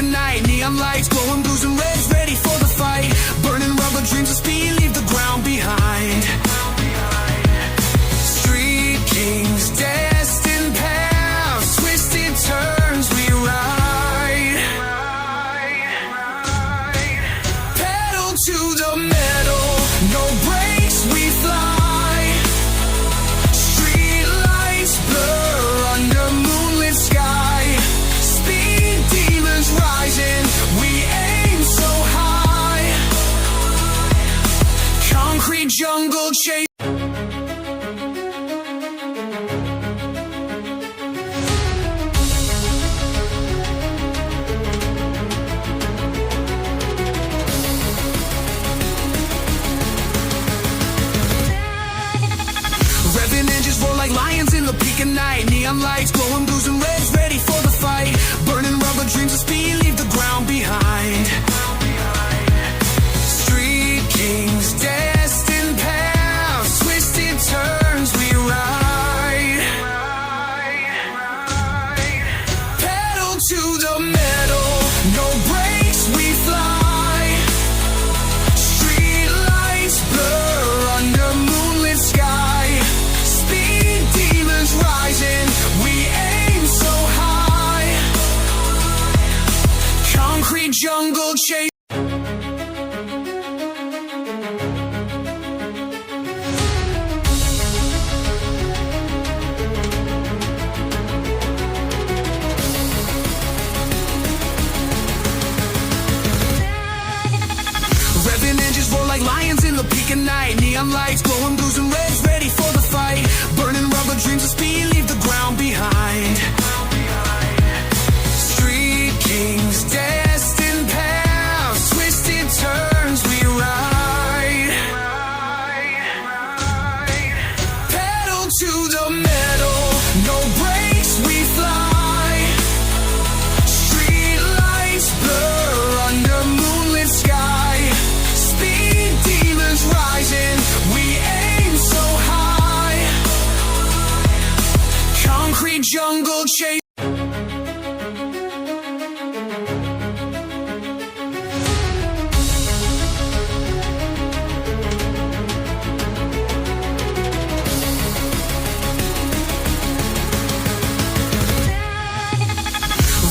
at night. Neon lights glowing blues and reds, ready for the fight. Burning rubber dreams of speed, leave the ground behind. Street kings, destined paths, twisted turns we ride. Pedal to the metal, no brakes we fly. Street lights blur under moonlit sky. Speed demons rising, we aim so high. Concrete jungle chase. Revving engines roar like lions in the peak of night. Neon lights glowing blues and reds, ready for the fight. Burning rubber dreams of speed, leave the ground behind. Street kings, destined paths, twisted turns we ride. Pedal to the metal, no brakes we fly. Street lights blur under moonlit sky. Speed demons rising, we aim so high. Concrete jungle chase. Revving engines roar like lions in the peak of night. Neon lights glowing blues and reds, ready for the fight. Burning rubber dreams of speed, leave the ground behind. Street kings, destined paths, twisted turns we ride. Pedal to the metal, no brakes we fly. Street lights blur under moonlit sky. Speed demons rising, we aim so high. Concrete jungle chase.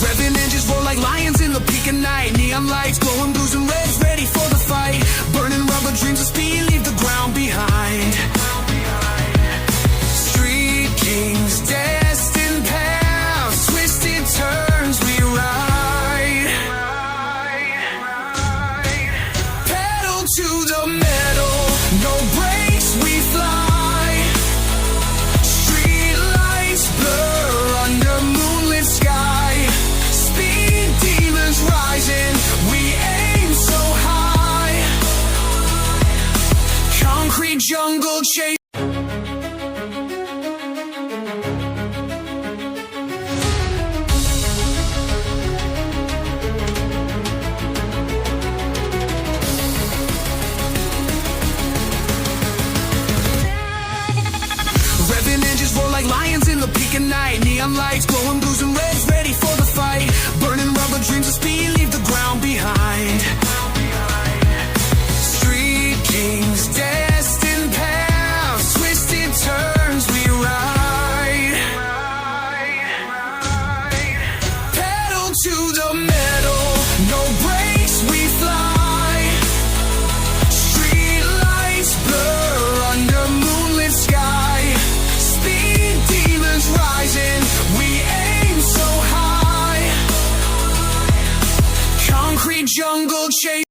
Revving engines roar like lions in the peak of night. Neon lights glowing blues and reds, ready for the fight. Burning rubber dreams of speed, leave the ground behind. Street kings, destined paths, twisted turns we ride. Pedal to the metal, no brakes we fly. Street lights blur under moonlit sky. Speed demons rising, we aim so high. Concrete jungle chase. Revving engines roar like lions in the peak of night. Neon lights glowing blues and reds, ready for the fight. Burning rubber dreams of speed, leave the ground behind. Street kings, destined paths, twisted turns we ride. Pedal to the metal, no brakes we fly. Street lights blur under moonlit sky. Speed demons rising, we aim so high. Concrete jungle chase.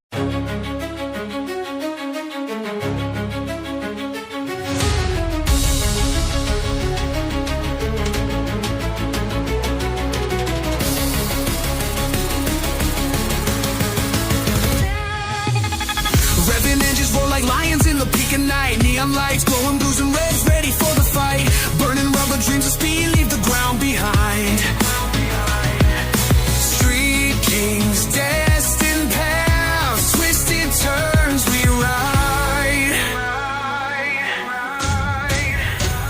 Revving engines roar like lions in the peak of night. Neon lights glowing blues and reds, ready for the fight. Burning rubber dreams of speed, leave the ground behind. Street kings, destined paths, twisted turns we ride.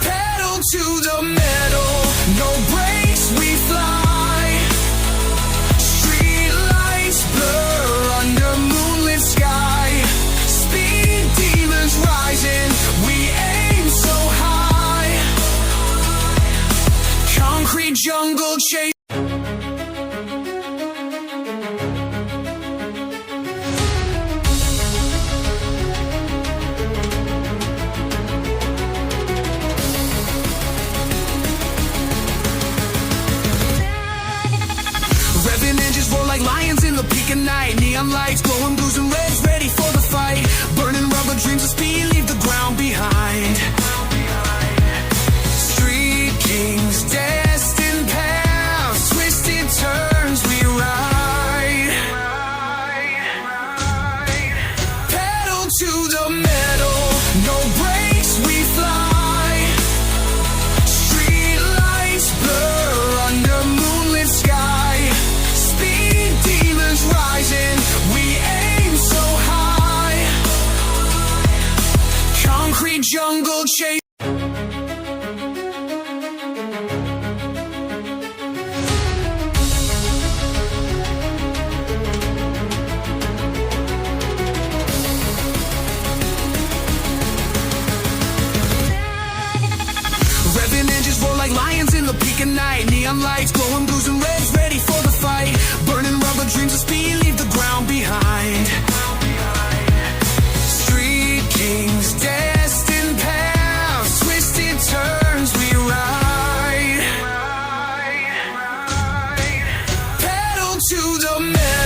Pedal to the metal, no brakes we fly. Street lights jungle chase. Revving engines roar like lions in the peak of night. Neon lights glowing blues and reds, ready for the fight. Burning rubber dreams of speed leave the ground behind. Street kings, destined paths, twisted turns we ride. Pedal to the metal, no brakes we fly. Street lights blur under moonlit sky. Speed demons rising, we aim so high. Concrete jungle chase. Revving engines roar like lions in the peak of night. Neon lights glowing blues and reds, ready for the fight. Burning rubber dreams of speed leave the ground behind. Street kings, destined paths, twisted turns we ride. Pedal to the metal.